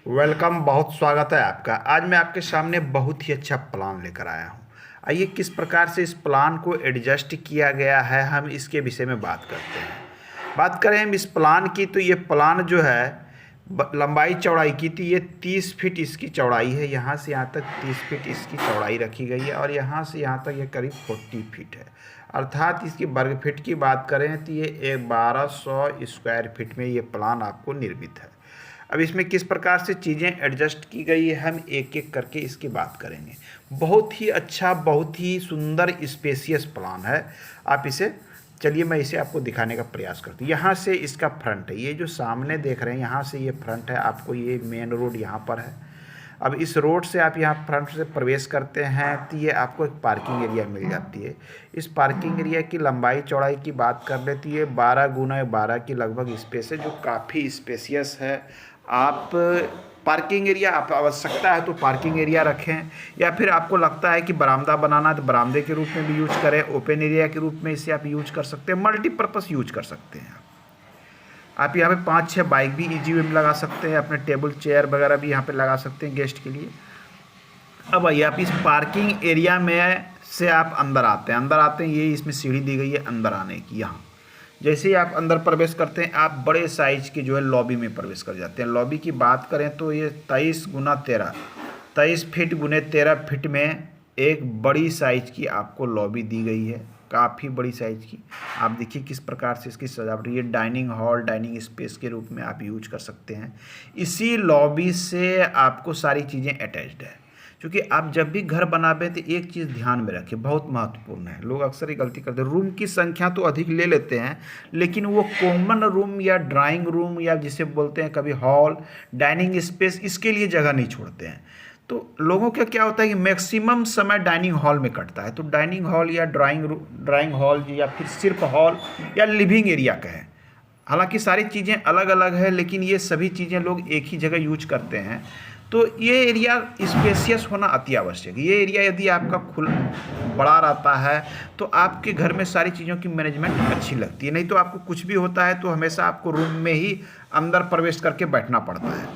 Welcome. बहुत स्वागत है आपका। आज मैं आपके सामने बहुत ही अच्छा प्लान लेकर आया हूँ। आइए किस प्रकार से इस प्लान को एडजस्ट किया गया है, हम इसके विषय में बात करते हैं। बात करें हम इस प्लान की, तो ये प्लान जो है लंबाई चौड़ाई की, तो ये 30 फीट इसकी चौड़ाई है। यहाँ से यहाँ तक 30 फीट इसकी चौड़ाई रखी गई है और यहाँ से यहाँ तक ये करीब 40 फीट है। अर्थात इसकी वर्ग फीट की बात करें तो ये 1200 स्क्वायर फीट में ये प्लान आपको निर्मित है। अब इसमें किस प्रकार से चीज़ें एडजस्ट की गई है, हम एक एक करके इसकी बात करेंगे। बहुत ही अच्छा, बहुत ही सुंदर स्पेसियस प्लान है। आप इसे चलिए मैं इसे आपको दिखाने का प्रयास करती हूँ। यहाँ से इसका फ्रंट है, ये जो सामने देख रहे हैं यहाँ से ये फ्रंट है। आपको ये मेन रोड यहाँ पर है। अब इस रोड से आप यहाँ फ्रंट से प्रवेश करते हैं तो ये आपको एक पार्किंग एरिया मिल जाती है। इस पार्किंग एरिया की लंबाई चौड़ाई की बात कर ले तो ये 12 गुना 12 की लगभग स्पेस है, जो काफ़ी स्पेसियस है। आप पार्किंग एरिया, आप आवश्यकता है तो पार्किंग एरिया रखें, या फिर आपको लगता है कि बरामदा बनाना है तो बरामदे के रूप में भी यूज करें। ओपन एरिया के रूप में इसे आप यूज कर सकते हैं, मल्टीपर्पज़ यूज कर सकते हैं। आप यहाँ पे 5-6 बाइक भी इजी वे में लगा सकते हैं, अपने टेबल चेयर वगैरह भी यहाँ पे लगा सकते हैं गेस्ट के लिए। अब आइए आप इस पार्किंग एरिया में से आप अंदर आते हैं। ये इसमें सीढ़ी दी गई है अंदर आने की। यहाँ जैसे ही आप अंदर प्रवेश करते हैं, आप बड़े साइज की जो है लॉबी में प्रवेश कर जाते हैं। लॉबी की बात करें तो ये 23 गुना 13, 23 फीट गुने 13 फीट में एक बड़ी साइज की आपको लॉबी दी गई है, काफ़ी बड़ी साइज की। आप देखिए किस प्रकार से इसकी सजावट, ये डाइनिंग हॉल, डाइनिंग स्पेस के रूप में आप यूज कर सकते हैं। इसी लॉबी से आपको सारी चीज़ें अटैच्ड है। क्योंकि आप जब भी घर बनाबे तो एक चीज़ ध्यान में रखें, बहुत महत्वपूर्ण है। लोग अक्सर ये गलती करते हैं, रूम की संख्या तो अधिक ले लेते हैं, लेकिन वो कॉमन रूम या ड्राइंग रूम या जिसे बोलते हैं कभी हॉल, डाइनिंग स्पेस, इसके लिए जगह नहीं छोड़ते हैं। तो लोगों का क्या होता है कि मैक्सिमम समय डाइनिंग हॉल में कटता है। तो डाइनिंग हॉल या ड्राइंग हॉल या फिर सिर्फ हॉल या लिविंग एरिया कहें, हालांकि सारी चीज़ें अलग अलग है, लेकिन ये सभी चीज़ें लोग एक ही जगह यूज करते हैं। तो ये एरिया स्पेसियस होना अति आवश्यक है। ये एरिया यदि आपका बड़ा रहता है तो आपके घर में सारी चीज़ों की मैनेजमेंट अच्छी लगती है। नहीं तो आपको कुछ भी होता है तो हमेशा आपको रूम में ही अंदर प्रवेश करके बैठना पड़ता है।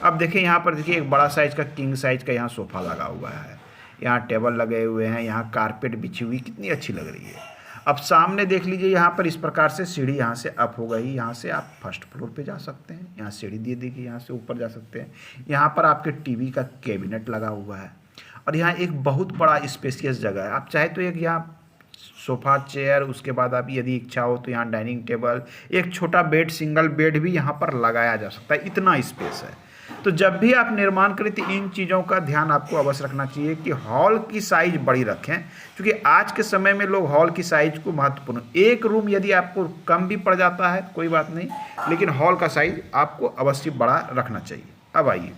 अब देखिए यहाँ पर, देखिए एक बड़ा साइज का किंग साइज का यहाँ सोफ़ा लगा हुआ है, यहाँ टेबल लगे हुए हैं, यहाँ कारपेट बिछी हुई कितनी अच्छी लग रही है। अब सामने देख लीजिए, यहाँ पर इस प्रकार से सीढ़ी यहाँ से अप हो गई। यहाँ से आप फर्स्ट फ्लोर पे जा सकते हैं, यहाँ सीढ़ी दे दी गई, यहाँ से ऊपर जा सकते हैं। यहाँ पर आपके टीवी का कैबिनेट लगा हुआ है और यहाँ एक बहुत बड़ा स्पेसियस जगह है। आप चाहे तो एक यहाँ सोफ़ा चेयर, उसके बाद आप यदि इच्छा हो तो यहाँ डाइनिंग टेबल, एक छोटा बेड, सिंगल बेड भी यहाँ पर लगाया जा सकता है, इतना स्पेस है। तो जब भी आप निर्माण करें तो इन चीज़ों का ध्यान आपको अवश्य रखना चाहिए कि हॉल की साइज बड़ी रखें, क्योंकि आज के समय में लोग हॉल की साइज को महत्वपूर्ण, एक रूम यदि आपको कम भी पड़ जाता है कोई बात नहीं, लेकिन हॉल का साइज आपको अवश्य बड़ा रखना चाहिए। अब आइए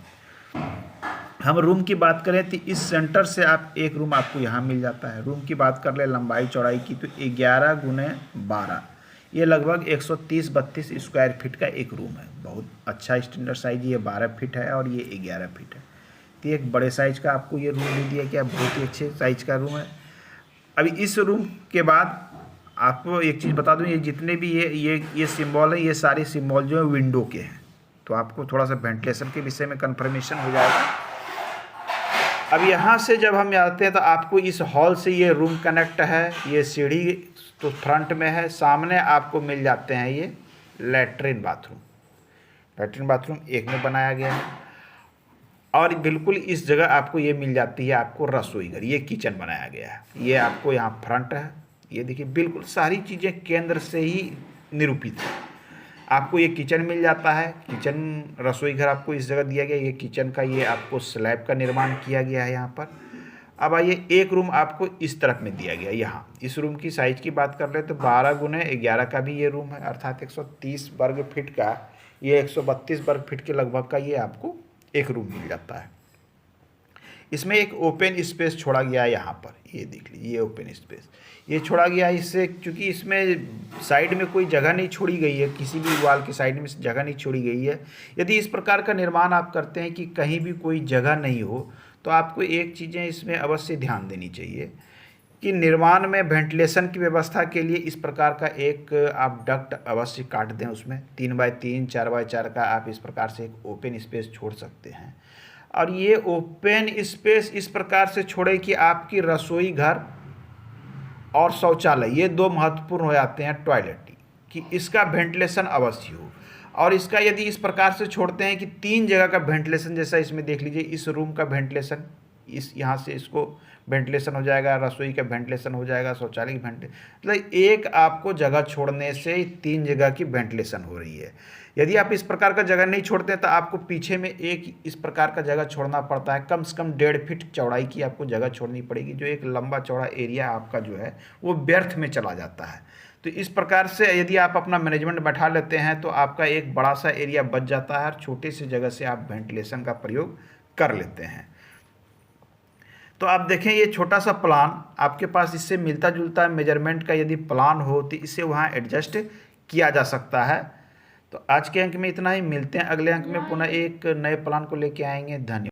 हम रूम की बात करें तो इस सेंटर से आप एक रूम आपको यहाँ मिल जाता है। रूम की बात कर ले लंबाई चौड़ाई की तो 11 गुने 12, ये लगभग 130-32 स्क्वायर फीट का एक रूम है। बहुत अच्छा स्टैंडर्ड साइज, ये 12 फीट है और ये 11 फीट है। तो एक बड़े साइज का आपको ये रूम दे दिया गया, बहुत ही अच्छे साइज का रूम है। अभी इस रूम के बाद आपको एक चीज़ बता दूं, ये जितने भी ये सिम्बॉल है, ये सारे सिम्बॉल जो है विंडो के हैं। तो आपको थोड़ा सा वेंटिलेशन के विषय में कन्फर्मेशन हो जाएगा। अब यहाँ से जब हम आते हैं तो आपको इस हॉल से ये रूम कनेक्ट है, ये सीढ़ी तो फ्रंट में है। सामने आपको मिल जाते हैं ये लैट्रिन बाथरूम। लैट्रिन बाथरूम एक में बनाया गया है और बिल्कुल इस जगह आपको ये मिल जाती है आपको रसोई घर, ये किचन बनाया गया है। ये आपको यहाँ फ्रंट है, ये देखिए बिल्कुल सारी चीज़ें केंद्र से ही निरूपित है। आपको ये किचन मिल जाता है, किचन रसोई घर आपको इस जगह दिया गया। ये किचन का ये आपको स्लैब का निर्माण किया गया है यहाँ पर। अब आइए एक रूम आपको इस तरफ में दिया गया। यहाँ इस रूम की साइज की बात कर रहे तो 12 गुने 11 का भी ये रूम है, अर्थात 130 वर्ग फीट का, ये 132 वर्ग फीट के लगभग का ये आपको एक रूम मिल जाता है। इसमें एक ओपन स्पेस छोड़ा गया है यहाँ पर, ये देख लीजिए, ये ओपन स्पेस ये छोड़ा गया है इससे, क्योंकि इसमें साइड में कोई जगह नहीं छोड़ी गई है, किसी भी वॉल की साइड में जगह नहीं छोड़ी गई है। यदि इस प्रकार का निर्माण आप करते हैं कि कहीं भी कोई जगह नहीं हो, तो आपको एक चीज़ें इसमें अवश्य ध्यान देनी चाहिए कि निर्माण में वेंटिलेशन की व्यवस्था के लिए इस प्रकार का एक आप डक्ट अवश्य काट दें। उसमें 3x3 4x4 का आप इस प्रकार से एक ओपन स्पेस छोड़ सकते हैं। और ये ओपन स्पेस इस प्रकार से छोड़े कि आपकी रसोई घर और शौचालय, ये दो महत्वपूर्ण हो जाते हैं टॉयलेट, कि इसका वेंटिलेशन अवश्य हो। और इसका यदि इस प्रकार से छोड़ते हैं कि 3 जगह का वेंटिलेशन, जैसा इसमें देख लीजिए, इस रूम का वेंटिलेशन, इस यहाँ से इसको वेंटिलेशन हो जाएगा, रसोई का वेंटिलेशन हो जाएगा, शौचालय की वेंटिलेशन, मतलब एक आपको जगह छोड़ने से 3 जगह की वेंटिलेशन हो रही है। यदि आप इस प्रकार का जगह नहीं छोड़ते तो आपको पीछे में एक इस प्रकार का जगह छोड़ना पड़ता है। कम से कम 1.5 फीट चौड़ाई की आपको जगह छोड़नी पड़ेगी, जो एक लंबा चौड़ा एरिया आपका जो है वो व्यर्थ में चला जाता है। तो इस प्रकार से यदि आप अपना मैनेजमेंट बैठा लेते हैं तो आपका एक बड़ा सा एरिया बच जाता है और छोटे से जगह से आप वेंटिलेशन का प्रयोग कर लेते हैं। तो आप देखें, ये छोटा सा प्लान आपके पास इससे मिलता जुलता मेजरमेंट का यदि प्लान हो तो इसे वहाँ एडजस्ट किया जा सकता है। तो आज के अंक में इतना ही, मिलते हैं अगले अंक में पुनः एक नए प्लान को लेके आएंगे। धन्यवाद।